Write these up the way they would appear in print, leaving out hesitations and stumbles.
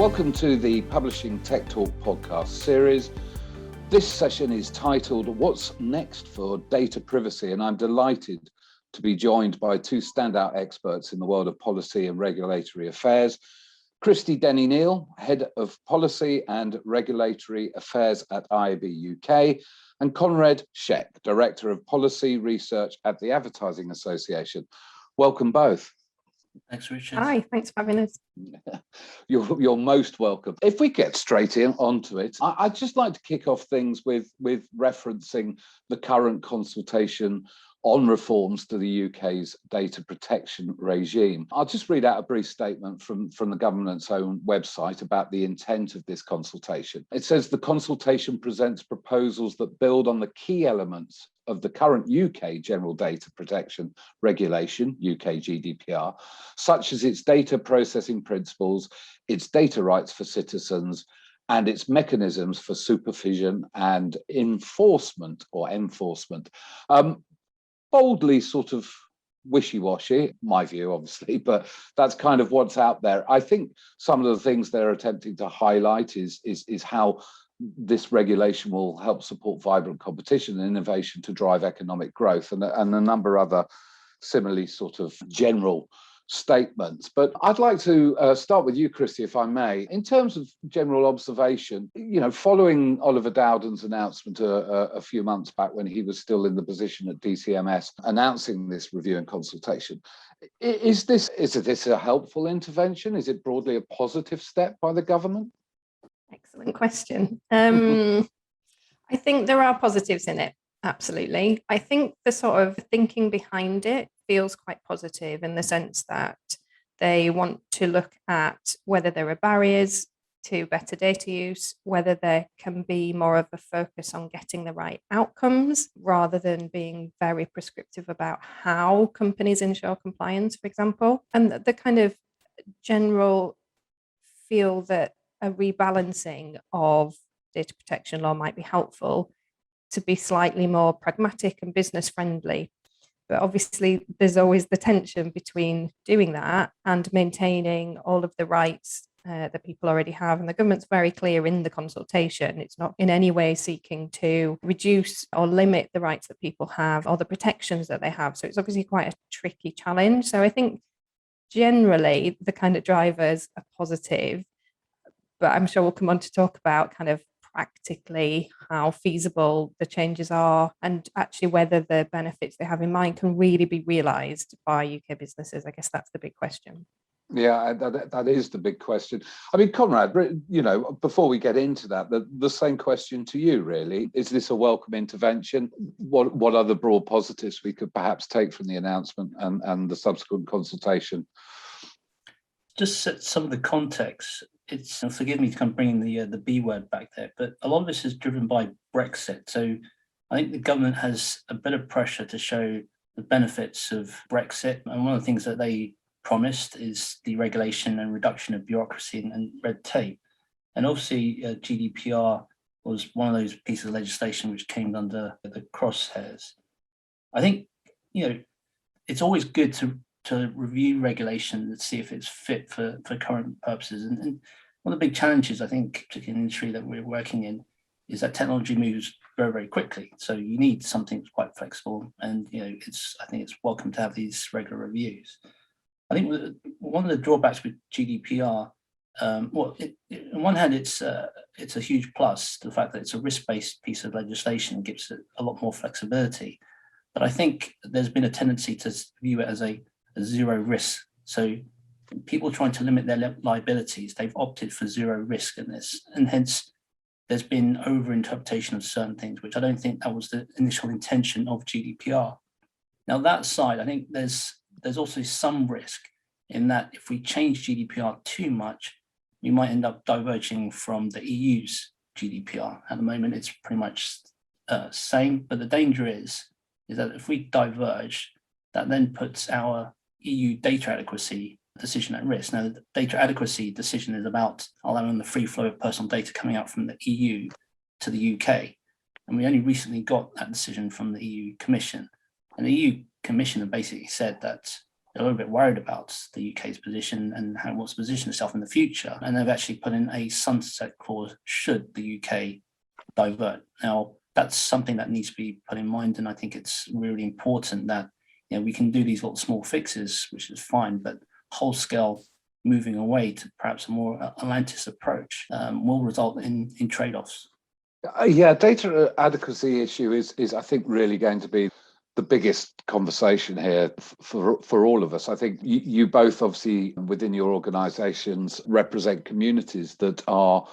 Welcome to the Publishing Tech Talk podcast series. This session is titled What's Next for Data Privacy? And I'm delighted to be joined by two standout experts in the world of policy and regulatory affairs. Christie Dennehy-Neil, Head of Policy and Regulatory Affairs at IAB UK, and Konrad Shek, Director of Policy Research at the Advertising Association. Welcome both. Thanks, Richard. Hi, thanks for having us. You're most welcome. If we get straight onto it, I'd just like to kick off things with referencing the current consultation on reforms to the UK's data protection regime. I'll just read out a brief statement from the government's own website about the intent of this consultation. It says the consultation presents proposals that build on the key elements of the current UK General Data Protection Regulation, UK GDPR, such as its data processing principles, its data rights for citizens, and its mechanisms for supervision and enforcement. Boldly sort of wishy-washy, my view, obviously, but that's kind of what's out there. I think some of the things they're attempting to highlight is how this regulation will help support vibrant competition and innovation to drive economic growth, and a number of other similarly sort of general statements. But I'd like to start with you, Christie, if I may. In terms of general observation, following Oliver Dowden's announcement a few months back when he was still in the position at DCMS, announcing this review and consultation, is this a helpful intervention? Is it broadly a positive step by the government? Excellent question. I think there are positives in it, absolutely. I think the sort of thinking behind it feels quite positive in the sense that they want to look at whether there are barriers to better data use, whether there can be more of a focus on getting the right outcomes rather than being very prescriptive about how companies ensure compliance, for example. And the kind of general feel that a rebalancing of data protection law might be helpful to be slightly more pragmatic and business friendly. But obviously, there's always the tension between doing that and maintaining all of the rights that people already have. And the government's very clear in the consultation. It's not in any way seeking to reduce or limit the rights that people have or the protections that they have. So it's obviously quite a tricky challenge. So I think generally the kind of drivers are positive, but I'm sure we'll come on to talk about kind of practically how feasible the changes are and actually whether the benefits they have in mind can really be realised by UK businesses. I guess that's the big question. Yeah, that is the big question. I mean, Konrad, before we get into that, the same question to you, really. Is this a welcome intervention? What are the broad positives we could perhaps take from the announcement and the subsequent consultation? Just set some of the context. It's, forgive me to come bringing the B word back there, but a lot of this is driven by Brexit. So I think the government has a bit of pressure to show the benefits of Brexit. And one of the things that they promised is deregulation and reduction of bureaucracy and red tape. And obviously GDPR was one of those pieces of legislation which came under the crosshairs. I think, it's always good to review regulation and see if it's fit for current purposes. And one of the big challenges, I think, particularly in the industry that we're working in, is that technology moves very, very quickly. So you need something that's quite flexible. And, I think it's welcome to have these regular reviews. I think one of the drawbacks with GDPR, on one hand, it's a huge plus, the fact that it's a risk-based piece of legislation and gives it a lot more flexibility. But I think there's been a tendency to view it as a zero risk. So people trying to limit their liabilities, they've opted for zero risk in this. And hence, there's been over-interpretation of certain things, which I don't think that was the initial intention of GDPR. Now, that side, I think there's also some risk in that if we change GDPR too much, we might end up diverging from the EU's GDPR. At the moment, it's pretty much same, but the danger is that if we diverge, that then puts our EU data adequacy decision at risk. Now, the data adequacy decision is about allowing the free flow of personal data coming out from the EU to the UK. And we only recently got that decision from the EU Commission. And the EU Commission have basically said that they're a little bit worried about the UK's position and how it wants to position itself in the future. And they've actually put in a sunset clause should the UK divert. Now, that's something that needs to be put in mind. And I think it's really important that we can do these little small fixes, which is fine, but whole scale moving away to perhaps a more Atlantis approach will result in trade-offs. Yeah, data adequacy issue is I think really going to be the biggest conversation here for all of us. I think you both obviously within your organisations represent communities that are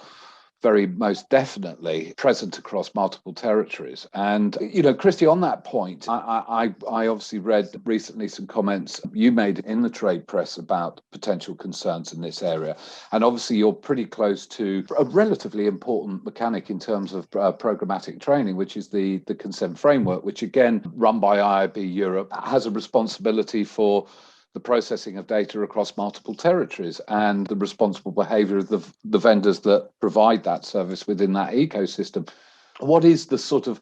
very most definitely present across multiple territories. And, Christie, on that point, I obviously read recently some comments you made in the trade press about potential concerns in this area. And obviously you're pretty close to a relatively important mechanic in terms of programmatic training, which is the consent framework, which again, run by IAB Europe, has a responsibility for the processing of data across multiple territories and the responsible behaviour of the vendors that provide that service within that ecosystem. What is the sort of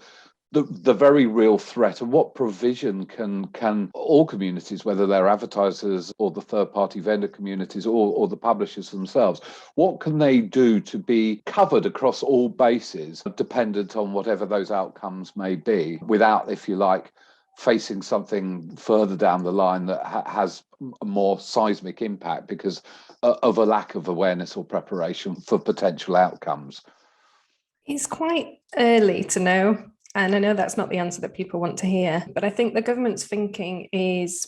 the very real threat, and what provision can all communities, whether they're advertisers or the third-party vendor communities or the publishers themselves, what can they do to be covered across all bases, dependent on whatever those outcomes may be, without, if you like, facing something further down the line that has a more seismic impact because of a lack of awareness or preparation for potential outcomes? It's quite early to know, and I know that's not the answer that people want to hear, but I think the government's thinking is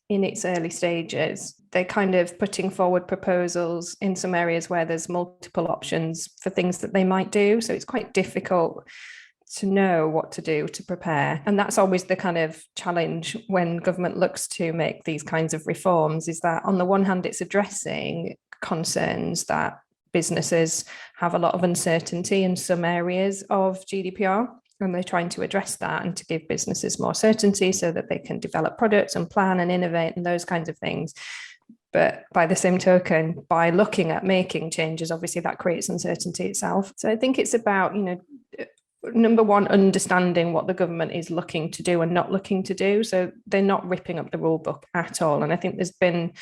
in its early stages. They're kind of putting forward proposals in some areas where there's multiple options for things that they might do, so it's quite difficult to know what to do to prepare. And that's always the kind of challenge when government looks to make these kinds of reforms, is that on the one hand, it's addressing concerns that businesses have a lot of uncertainty in some areas of GDPR, and they're trying to address that and to give businesses more certainty so that they can develop products and plan and innovate and those kinds of things. But by the same token, by looking at making changes, obviously that creates uncertainty itself. So I think it's about, number one, understanding what the government is looking to do and not looking to do. So they're not ripping up the rule book at all. And I think there's been,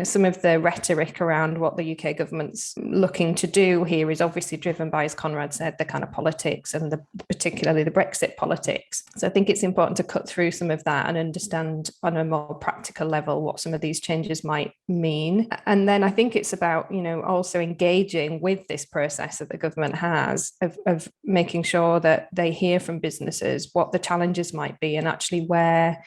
some of the rhetoric around what the UK government's looking to do here is obviously driven by, as Konrad said, the kind of politics and particularly the Brexit politics. So I think it's important to cut through some of that and understand on a more practical level what some of these changes might mean. And then I think it's about, also engaging with this process that the government has of making sure that they hear from businesses what the challenges might be, and actually where,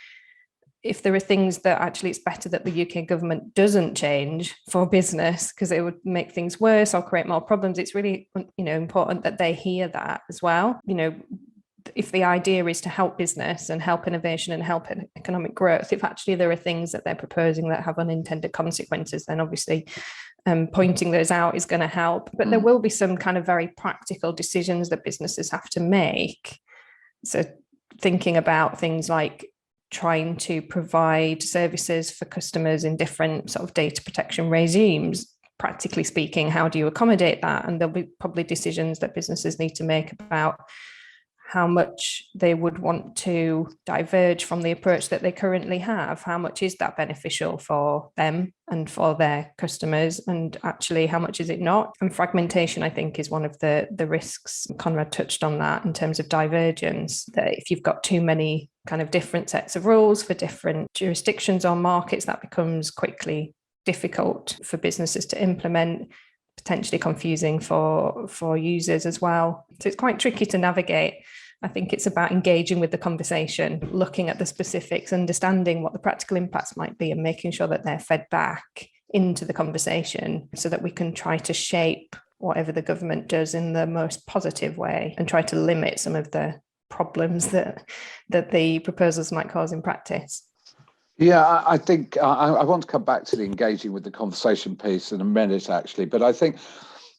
if there are things that actually it's better that the UK government doesn't change for business because it would make things worse or create more problems, it's really, important that they hear that as well. If the idea is to help business and help innovation and help economic growth, if actually there are things that they're proposing that have unintended consequences, then obviously pointing those out is going to help. But there will be some kind of very practical decisions that businesses have to make. So thinking about things like trying to provide services for customers in different sort of data protection regimes, practically speaking, how do you accommodate that? And there'll be probably decisions that businesses need to make about how much they would want to diverge from the approach that they currently have. How much is that beneficial for them and for their customers? And actually, how much is it not? And fragmentation, I think, is one of the risks. Konrad touched on that in terms of divergence, that if you've got too many kind of different sets of rules for different jurisdictions or markets, that becomes quickly difficult for businesses to implement, potentially confusing for users as well. So it's quite tricky to navigate. I think it's about engaging with the conversation, looking at the specifics, understanding what the practical impacts might be, and making sure that they're fed back into the conversation so that we can try to shape whatever the government does in the most positive way and try to limit some of the problems that the proposals might cause in practice. Yeah, I think I want to come back to the engaging with the conversation piece in a minute, actually. But I think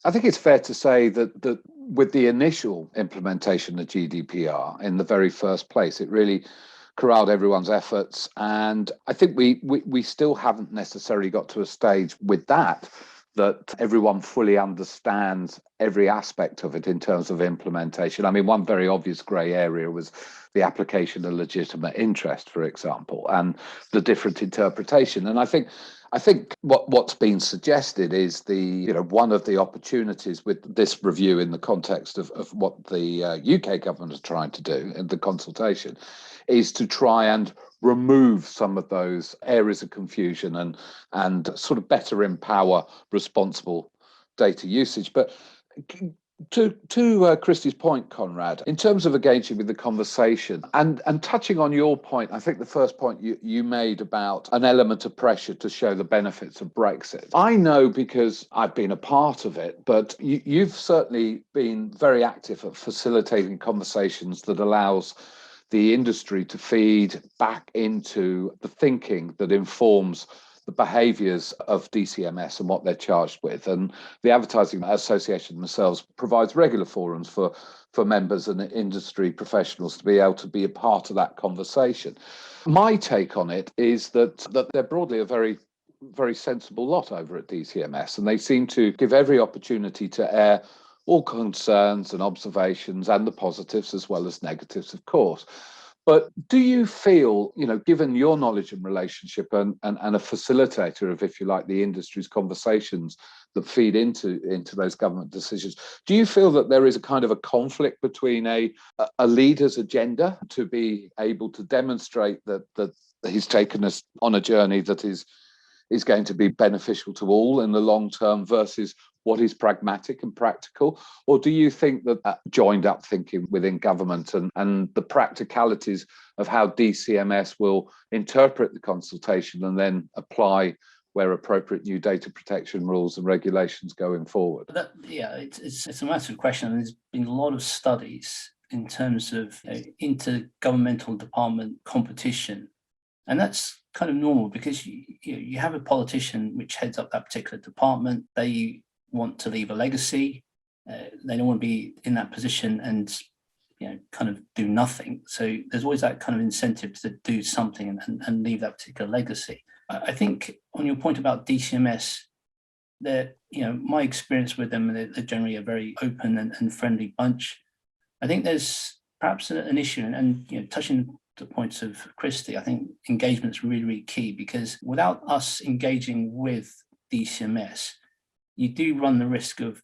it's fair to say that with the initial implementation of GDPR in the very first place, it really corralled everyone's efforts. And I think we still haven't necessarily got to a stage with that that everyone fully understands every aspect of it in terms of implementation. I mean, one very obvious grey area was the application of legitimate interest, for example, and the different interpretation. And I think what's been suggested is one of the opportunities with this review in the context of what the UK government is trying to do in the consultation is to try and remove some of those areas of confusion and sort of better empower responsible data usage. But to Christie's point, Konrad, in terms of engaging with the conversation and touching on your point, I think the first point you made about an element of pressure to show the benefits of Brexit. I know because I've been a part of it, but you've certainly been very active at facilitating conversations that allows the industry to feed back into the thinking that informs the behaviours of DCMS and what they're charged with. And the Advertising Association themselves provides regular forums for members and industry professionals to be able to be a part of that conversation. My take on it is that they're broadly a very, very sensible lot over at DCMS, and they seem to give every opportunity to air all concerns and observations, and the positives as well as negatives, of course. But do you feel, given your knowledge and relationship and a facilitator of, if you like, the industry's conversations that feed into those government decisions, do you feel that there is a kind of a conflict between a leader's agenda to be able to demonstrate that he's taken us on a journey that is going to be beneficial to all in the long term versus what is pragmatic and practical? Or do you think that joined up thinking within government and the practicalities of how DCMS will interpret the consultation and then apply where appropriate new data protection rules and regulations going forward? It's a massive question. And there's been a lot of studies in terms of intergovernmental department competition. And that's kind of normal because you have a politician which heads up that particular department. They want to leave a legacy. They don't want to be in that position and kind of do nothing. So there's always that kind of incentive to do something and leave that particular legacy. I think on your point about DCMS, my experience with them, they're generally a very open and friendly bunch. I think there's perhaps an issue, and touching the points of Christie, I think engagement is really, really key, because without us engaging with DCMS, you do run the risk of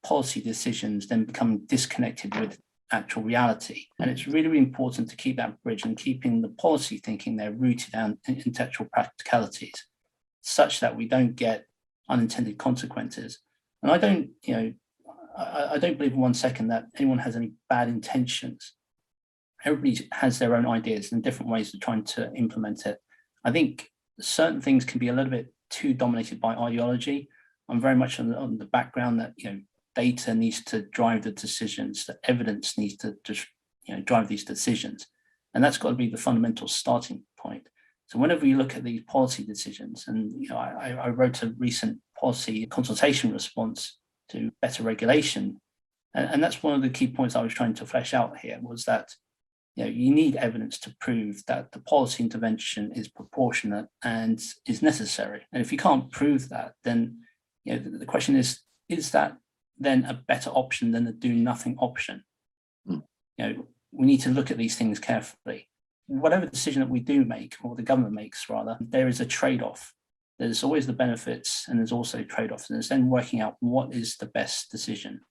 policy decisions then becoming disconnected with actual reality. And it's really, really important to keep that bridge and keeping the policy thinking there rooted down in actual practicalities, such that we don't get unintended consequences. And I don't believe in 1 second that anyone has any bad intentions. Everybody has their own ideas and different ways of trying to implement it. I think certain things can be a little bit too dominated by ideology. I'm very much on the background that data needs to drive the decisions, that evidence needs to just drive these decisions, and that's got to be the fundamental starting point. So whenever you look at these policy decisions, and I wrote a recent policy consultation response to better regulation, and that's one of the key points I was trying to flesh out here, was that you need evidence to prove that the policy intervention is proportionate and is necessary. And if you can't prove that, then the question is that then a better option than a do nothing option? We need to look at these things carefully. Whatever decision that we do make, or the government makes rather, there is a trade-off. There's always the benefits and there's also trade-offs, and it's then working out what is the best decision.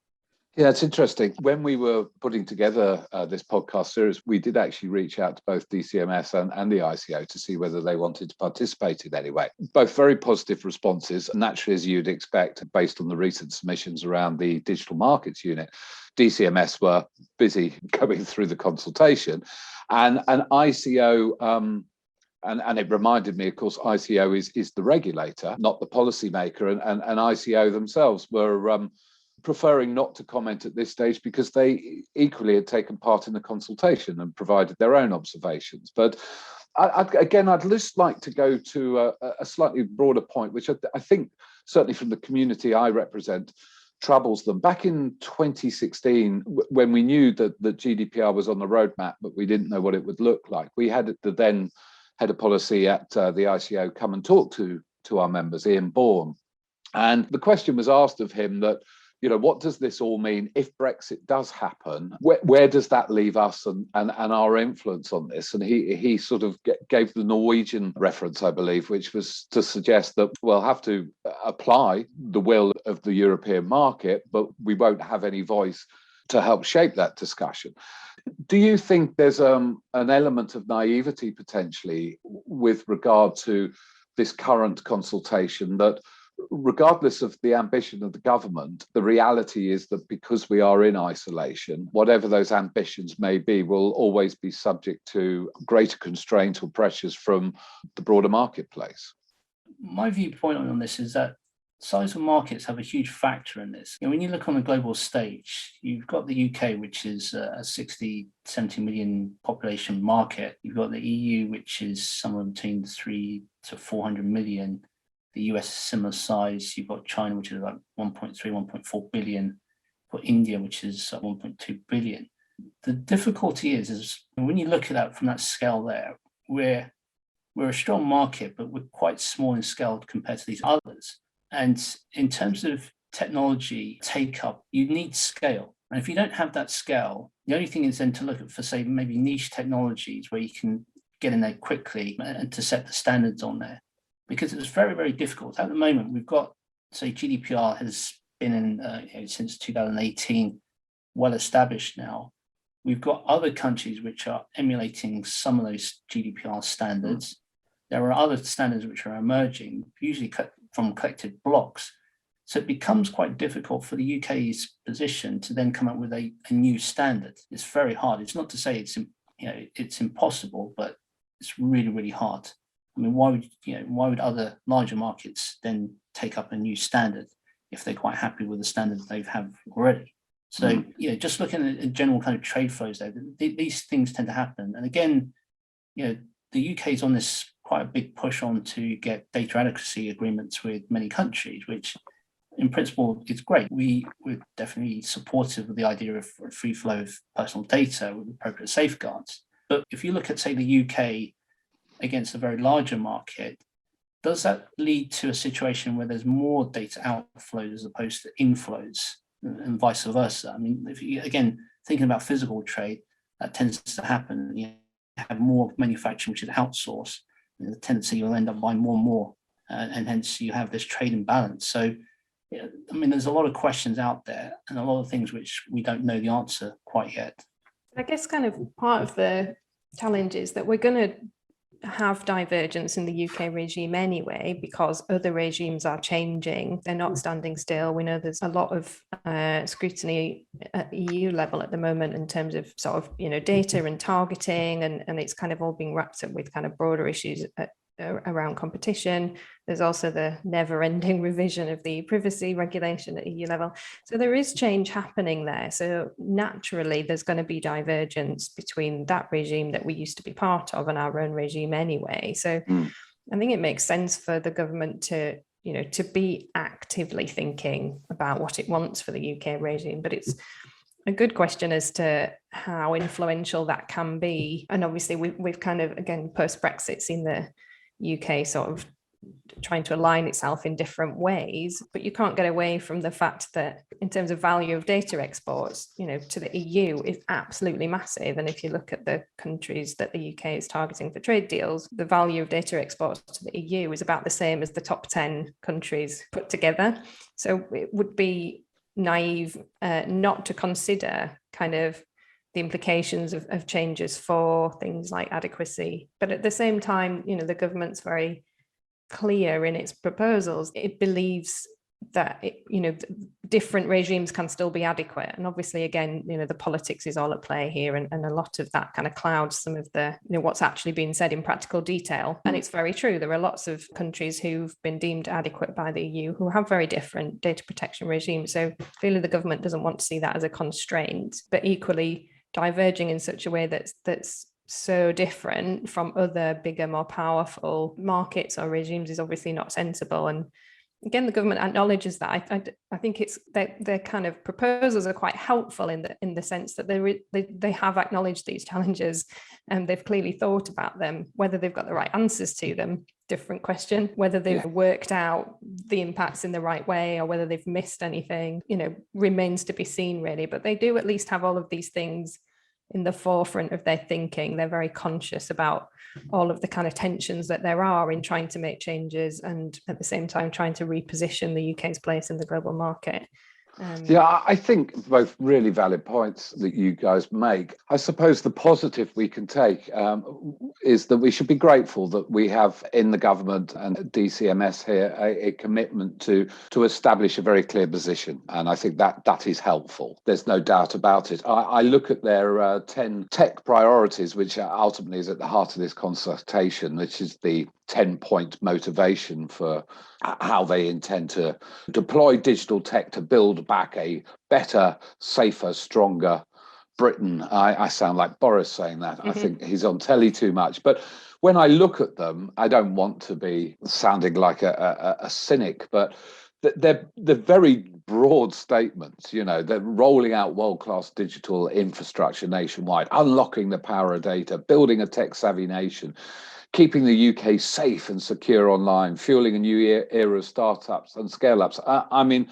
Yeah, it's interesting. When we were putting together this podcast series, we did actually reach out to both DCMS and the ICO to see whether they wanted to participate in any way. Both very positive responses, naturally, as you'd expect, based on the recent submissions around the Digital Markets Unit. DCMS were busy going through the consultation, and ICO, and it reminded me, of course, ICO is the regulator, not the policymaker, and ICO themselves were preferring not to comment at this stage because they equally had taken part in the consultation and provided their own observations. But I'd just like to go to a slightly broader point, which I think certainly from the community I represent troubles them. Back in 2016, when we knew that the GDPR was on the roadmap, but we didn't know what it would look like, we had the then head of policy at the ICO come and talk to our members, Ian Bourne. And the question was asked of him that, what does this all mean if Brexit does happen? Where does that leave us and our influence on this? And he sort of gave the Norwegian reference, I believe, which was to suggest that we'll have to apply the will of the European market, but we won't have any voice to help shape that discussion. Do you think there's an element of naivety potentially with regard to this current consultation, that regardless of the ambition of the government, the reality is that because we are in isolation, whatever those ambitions may be will always be subject to greater constraint or pressures from the broader marketplace? My viewpoint on this is that size of markets have a huge factor in this. When you look on the global stage, you've got the UK, which is a 60, 70 million population market. You've got the EU, which is somewhere between 3 to 400 million. The US is similar size. You've got China, which is like 1.3, 1.4 billion. For India, which is 1.2 billion. The difficulty is when you look at that from that scale there, we're a strong market, but we're quite small in scale compared to these others. And in terms of technology take-up, you need scale. And if you don't have that scale, the only thing is then to look at for, say, maybe niche technologies where you can get in there quickly and to set the standards on there. Because it's very, very difficult. At the moment, we've got, say, GDPR has been in since 2018, well established now. We've got other countries which are emulating some of those GDPR standards. There are other standards which are emerging, usually from collective blocks. So it becomes quite difficult for the UK's position to then come up with a new standard. It's very hard. It's not to say it's impossible, but it's really, really hard. I mean, why would other larger markets then take up a new standard if they're quite happy with the standard they have already? So, just looking at general kind of trade flows there, these things tend to happen. And again, the UK is on this quite a big push on to get data adequacy agreements with many countries, which in principle is great. We're definitely supportive of the idea of free flow of personal data with appropriate safeguards. But if you look at, say, the UK against a very larger market, does that lead to a situation where there's more data outflows as opposed to inflows and vice versa? I mean, if you, again, thinking about physical trade, that tends to happen. You have more manufacturing which is outsourced, and the tendency you'll end up buying more and more, and hence you have this trade imbalance. So, I mean, there's a lot of questions out there and a lot of things which we don't know the answer quite yet. I guess kind of part of the challenge is that we're going to have divergence in the UK regime anyway, because other regimes are changing. They're not standing still. We know there's a lot of scrutiny at EU level at the moment in terms of sort of, data and targeting, and it's kind of all being wrapped up with kind of broader issues around competition. There's also the never-ending revision of the privacy regulation at EU level. So there is change happening there. So naturally, there's going to be divergence between that regime that we used to be part of and our own regime anyway. So I think it makes sense for the government to be actively thinking about what it wants for the UK regime. But it's a good question as to how influential that can be. And obviously, we've kind of, again, post-Brexit, seen the UK sort of trying to align itself in different ways, but you can't get away from the fact that in terms of value of data exports, to the EU is absolutely massive. And if you look at the countries that the UK is targeting for trade deals, the value of data exports to the EU is about the same as the top 10 countries put together. So it would be naive not to consider kind of the implications of changes for things like adequacy. But at the same time, the government's very clear in its proposals. It believes that different regimes can still be adequate. And obviously, again, the politics is all at play here, and a lot of that kind of clouds some of the what's actually being said in practical detail. And it's very true. There are lots of countries who've been deemed adequate by the EU who have very different data protection regimes. So clearly the government doesn't want to see that as a constraint, but equally diverging in such a way that's so different from other bigger, more powerful markets or regimes is obviously not sensible. And again, the government acknowledges that. I think it's their kind of proposals are quite helpful in the sense that they have acknowledged these challenges and they've clearly thought about them. Whether they've got the right answers to them, different question. Whether they've worked out the impacts in the right way or whether they've missed anything, remains to be seen really. But they do at least have all of these things in the forefront of their thinking. They're very conscious about all of the kind of tensions that there are in trying to make changes and at the same time trying to reposition the UK's place in the global market. Yeah, I think both really valid points that you guys make. I suppose the positive we can take is that we should be grateful that we have in the government and DCMS here a commitment to establish a very clear position. And I think that is helpful. There's no doubt about it. I look at their 10 tech priorities, which ultimately is at the heart of this consultation, which is the 10-point motivation for how they intend to deploy digital tech to build back a better, safer, stronger Britain. I sound like Boris saying that. I think he's on telly too much. But when I look at them, I don't want to be sounding like a cynic, but they're very broad statements. They're rolling out world-class digital infrastructure nationwide, unlocking the power of data, building a tech-savvy nation, keeping the UK safe and secure online, fueling a new era of startups and scale-ups. I mean,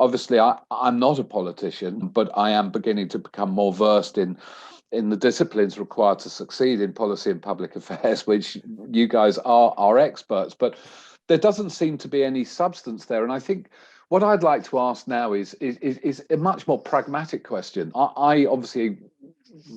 obviously, I'm not a politician, but I am beginning to become more versed in the disciplines required to succeed in policy and public affairs, which you guys are experts. But there doesn't seem to be any substance there. And I think what I'd like to ask now is a much more pragmatic question. I obviously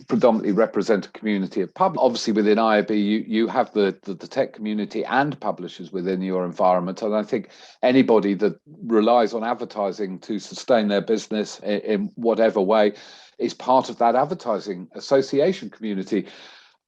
predominantly represent a community of public. Obviously, within IAB, you have the tech community and publishers within your environment. And I think anybody that relies on advertising to sustain their business in whatever way is part of that advertising association community.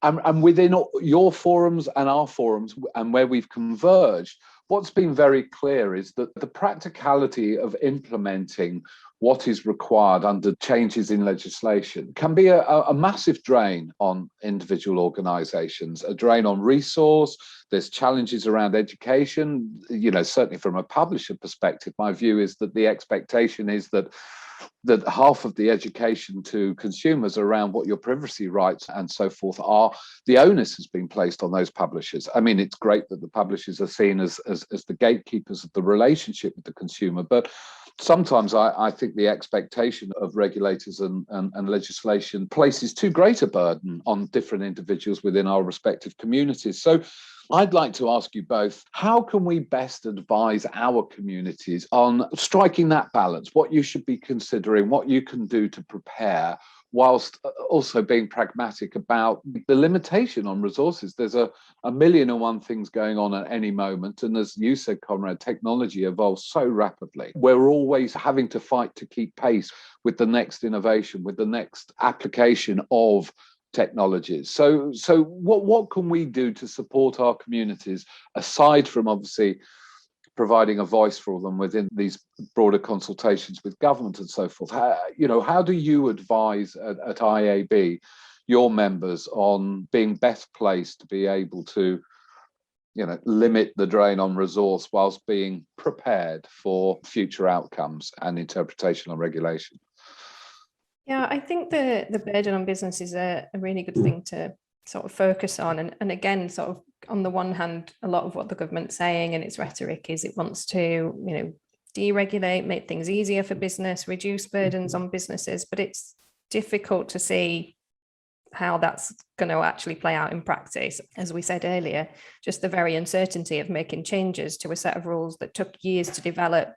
And within your forums and our forums, and where we've converged, what's been very clear is that the practicality of implementing what is required under changes in legislation can be a massive drain on individual organisations, a drain on resource. There's challenges around education. Certainly from a publisher perspective, my view is that the expectation is that half of the education to consumers around what your privacy rights and so forth are, the onus has been placed on those publishers. I mean, it's great that the publishers are seen as the gatekeepers of the relationship with the consumer, but sometimes I think the expectation of regulators and legislation places too great a burden on different individuals within our respective communities. So I'd like to ask you both, how can we best advise our communities on striking that balance, what you should be considering, what you can do to prepare, whilst also being pragmatic about the limitation on resources? There's a million and one things going on at any moment. And as you said, Konrad, technology evolves so rapidly. We're always having to fight to keep pace with the next innovation, with the next application of technologies. So what can we do to support our communities, aside from obviously providing a voice for them within these broader consultations with government and so forth? How do you advise at IAB your members on being best placed to be able to limit the drain on resource whilst being prepared for future outcomes and interpretation on regulation? Yeah, I think the burden on business is a really good thing to sort of focus on. And again, sort of on the one hand, a lot of what the government's saying and its rhetoric is it wants to, deregulate, make things easier for business, reduce burdens on businesses, but it's difficult to see how that's going to actually play out in practice. As we said earlier, just the very uncertainty of making changes to a set of rules that took years to develop,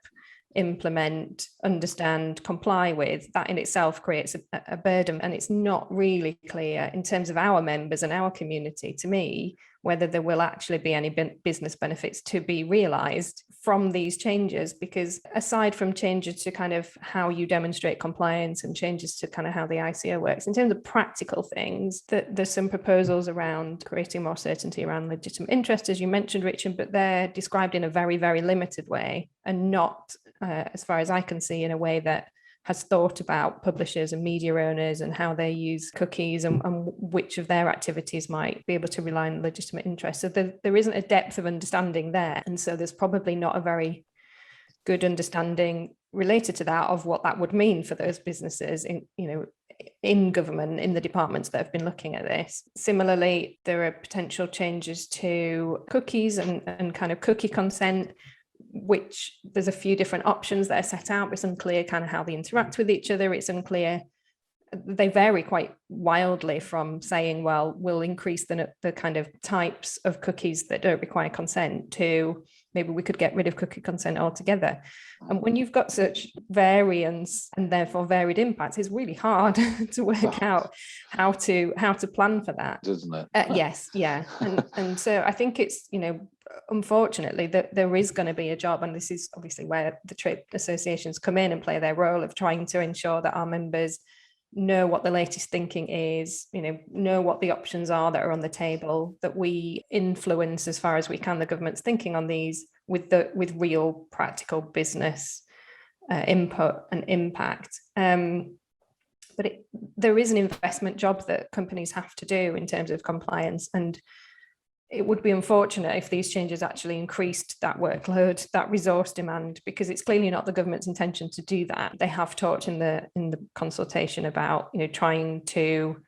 implement, understand, comply with, that in itself creates a burden. And it's not really clear in terms of our members and our community, to me, whether there will actually be any business benefits to be realized from these changes, because aside from changes to kind of how you demonstrate compliance and changes to kind of how the ICO works, in terms of practical things, there's some proposals around creating more certainty around legitimate interest, as you mentioned, Richard, but they're described in a very, very limited way and not, as far as I can see, in a way that has thought about publishers and media owners and how they use cookies and which of their activities might be able to rely on legitimate interest. So there isn't a depth of understanding there. And so there's probably not a very good understanding related to that of what that would mean for those businesses in government, in the departments that have been looking at this. Similarly, there are potential changes to cookies and kind of cookie consent, which there's a few different options that are set out. It's unclear kind of how they interact with each other. It's unclear. They vary quite wildly from saying, well, we'll increase the kind of types of cookies that don't require consent to maybe we could get rid of cookie consent altogether. And when you've got such variance and therefore varied impacts, it's really hard to work out how to plan for that. Isn't it? Yes, yeah. And so I think it's, unfortunately, that there is going to be a job, and this is obviously where the trade associations come in and play their role of trying to ensure that our members know what the latest thinking is, know what the options are that are on the table, that we influence as far as we can the government's thinking on these with real practical business input and impact. But there is an investment job that companies have to do in terms of compliance, and it would be unfortunate if these changes actually increased that workload, that resource demand, because it's clearly not the government's intention to do that. They have talked in the consultation about, trying to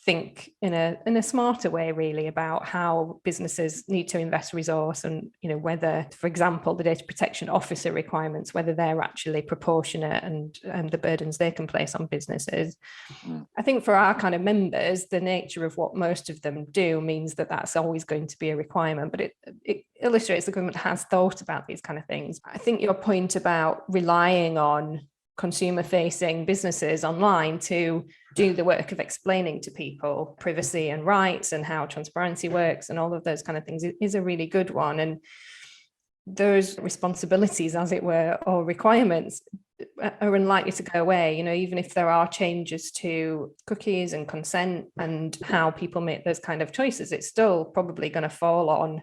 think in a smarter way, really, about how businesses need to invest resource and, whether, for example, the data protection officer requirements, whether they're actually proportionate and the burdens they can place on businesses. I think for our kind of members, the nature of what most of them do means that that's always going to be a requirement, but it illustrates the government has thought about these kind of things. I think your point about relying on consumer-facing businesses online to do the work of explaining to people privacy and rights and how transparency works and all of those kind of things is a really good one. And those responsibilities, as it were, or requirements are unlikely to go away. Even if there are changes to cookies and consent and how people make those kind of choices, it's still probably going to fall on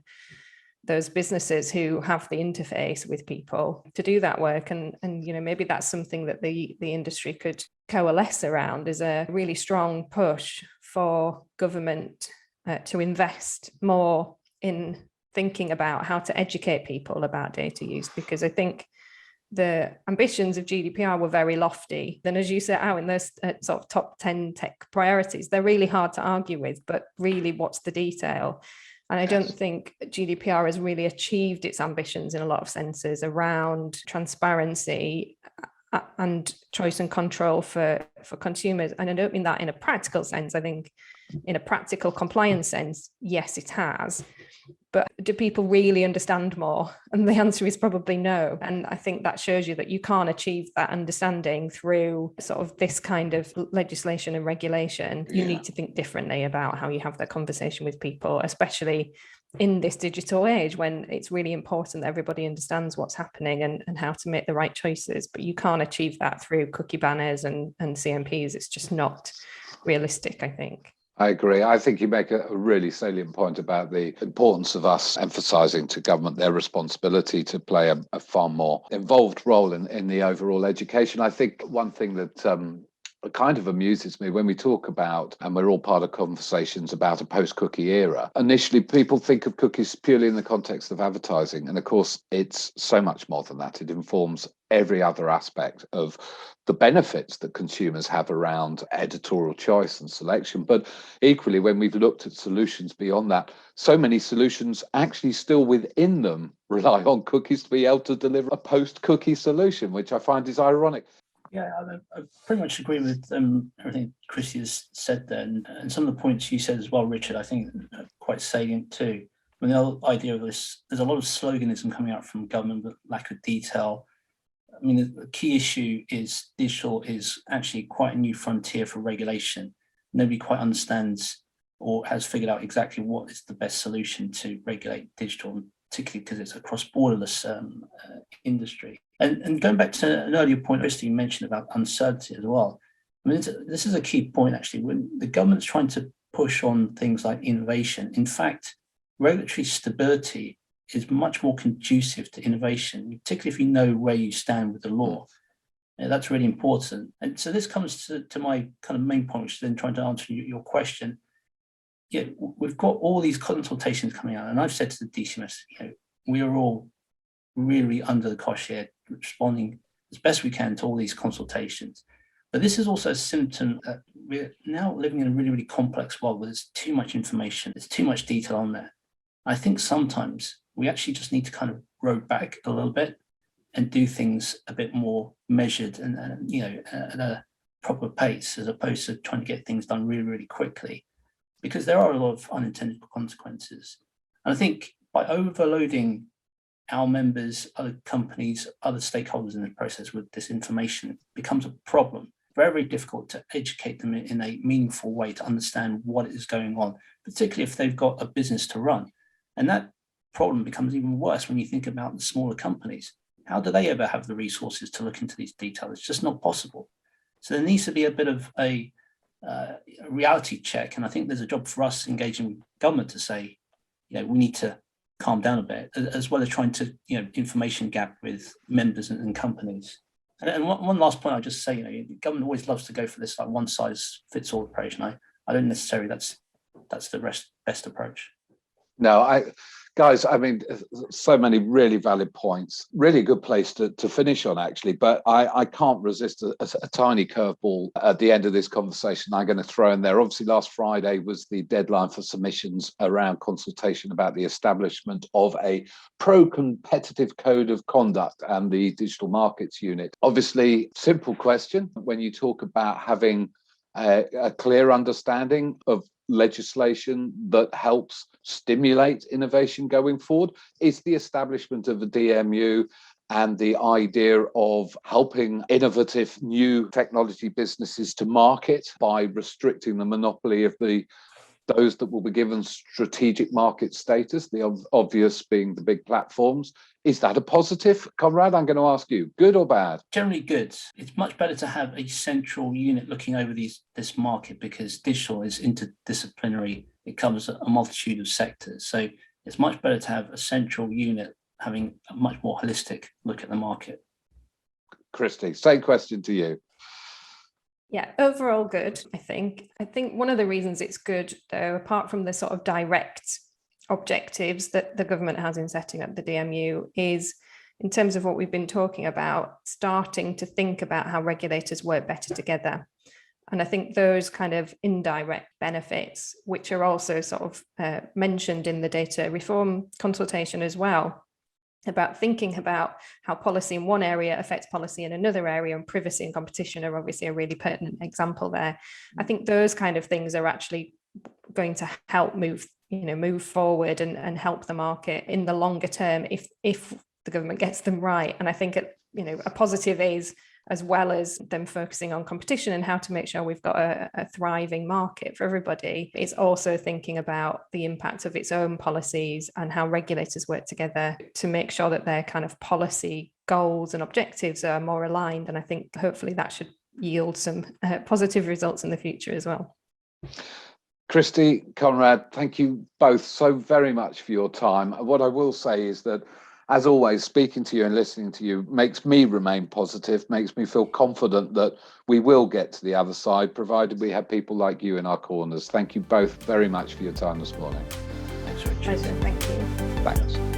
those businesses who have the interface with people to do that work. And maybe that's something that the industry could coalesce around, is a really strong push for government to invest more in thinking about how to educate people about data use, because I think the ambitions of GDPR were very lofty. Then, as you set out in those sort of top 10 tech priorities, they're really hard to argue with, but really, what's the detail? And I don't think GDPR has really achieved its ambitions in a lot of senses around transparency and choice and control for consumers. And I don't mean that in a practical sense. I think in a practical compliance sense, yes, it has. But do people really understand more? And the answer is probably no. And I think that shows you that you can't achieve that understanding through sort of this kind of legislation and regulation. You need to think differently about how you have that conversation with people, especially in this digital age when it's really important that everybody understands what's happening and how to make the right choices. But you can't achieve that through cookie banners and CMPs. It's just not realistic, I think. I agree. I think you make a really salient point about the importance of us emphasising to government their responsibility to play a far more involved role in the overall education. I think one thing that kind of amuses me when we talk about, and we're all part of conversations about a post-cookie era, initially people think of cookies purely in the context of advertising. And of course, it's so much more than that. It informs every other aspect of the benefits that consumers have around editorial choice and selection. But equally, when we've looked at solutions beyond that, so many solutions actually still within them rely on cookies to be able to deliver a post-cookie solution, which I find is ironic. Yeah, I pretty much agree with everything Christie has said there, and some of the points you said as well, Richard, I think are quite salient too. I mean, the whole idea of this, there's a lot of sloganism coming out from government, but lack of detail. I mean, the key issue is digital is actually quite a new frontier for regulation. Nobody quite understands or has figured out exactly what is the best solution to regulate digital, particularly because it's a cross-borderless industry. And going back to an earlier point, Christie mentioned about uncertainty as well. I mean, this is a key point, actually. When the government's trying to push on things like innovation, in fact, regulatory stability is much more conducive to innovation, particularly if you know where you stand with the law. And that's really important. And so this comes to my kind of main point, which is then trying to answer your question. Yeah, we've got all these consultations coming out, and I've said to the DCMS, we are all really under the cosh here, responding as best we can to all these consultations. But this is also a symptom that we're now living in a really, really complex world where there's too much information, there's too much detail on there. I think sometimes we actually just need to kind of row back a little bit and do things a bit more measured and at a proper pace, as opposed to trying to get things done really, really quickly, because there are a lot of unintended consequences. And I think by overloading our members, other companies, other stakeholders in the process with this information, it becomes a problem. Very, very difficult to educate them in a meaningful way to understand what is going on, particularly if they've got a business to run. And that problem becomes even worse when you think about the smaller companies. How do they ever have the resources to look into these details? It's just not possible. So there needs to be a bit of a reality check. And I think there's a job for us engaging with government to say, we need to calm down a bit, as well as trying to, information gap with members and companies. And one last point I'll just say, the government always loves to go for this like one size fits all approach. And I don't necessarily that's the best approach. No, guys, I mean, so many really valid points. Really good place to finish on, actually. But I can't resist a tiny curveball at the end of this conversation I'm going to throw in there. Obviously, last Friday was the deadline for submissions around consultation about the establishment of a pro-competitive code of conduct and the digital markets unit. Obviously, simple question. When you talk about having a clear understanding of legislation that helps stimulate innovation going forward, is the establishment of a DMU and the idea of helping innovative new technology businesses to market by restricting the monopoly of those that will be given strategic market status, the obvious being the big platforms. Is that a positive? Konrad, I'm going to ask you, good or bad? Generally good. It's much better to have a central unit looking over this market, because digital is interdisciplinary. It covers a multitude of sectors. So it's much better to have a central unit having a much more holistic look at the market. Christie, same question to you. Yeah, overall good, I think. I think one of the reasons it's good, though, apart from the sort of direct objectives that the government has in setting up the DMU, is in terms of what we've been talking about, starting to think about how regulators work better together. And I think those kind of indirect benefits, which are also sort of mentioned in the data reform consultation as well, about thinking about how policy in one area affects policy in another area, and privacy and competition are obviously a really pertinent example there. I think those kind of things are actually going to help move forward and help the market in the longer term if the government gets them right. And I think a positive is, as well as them focusing on competition and how to make sure we've got a thriving market for everybody, it's also thinking about the impact of its own policies and how regulators work together to make sure that their kind of policy goals and objectives are more aligned. And I think hopefully that should yield some positive results in the future as well. Christie, Konrad, thank you both so very much for your time. What I will say is that, as always, speaking to you and listening to you makes me remain positive, makes me feel confident that we will get to the other side, provided we have people like you in our corners. Thank you both very much for your time this morning. Thanks, Richard. Pleasure. Thank you. Thanks.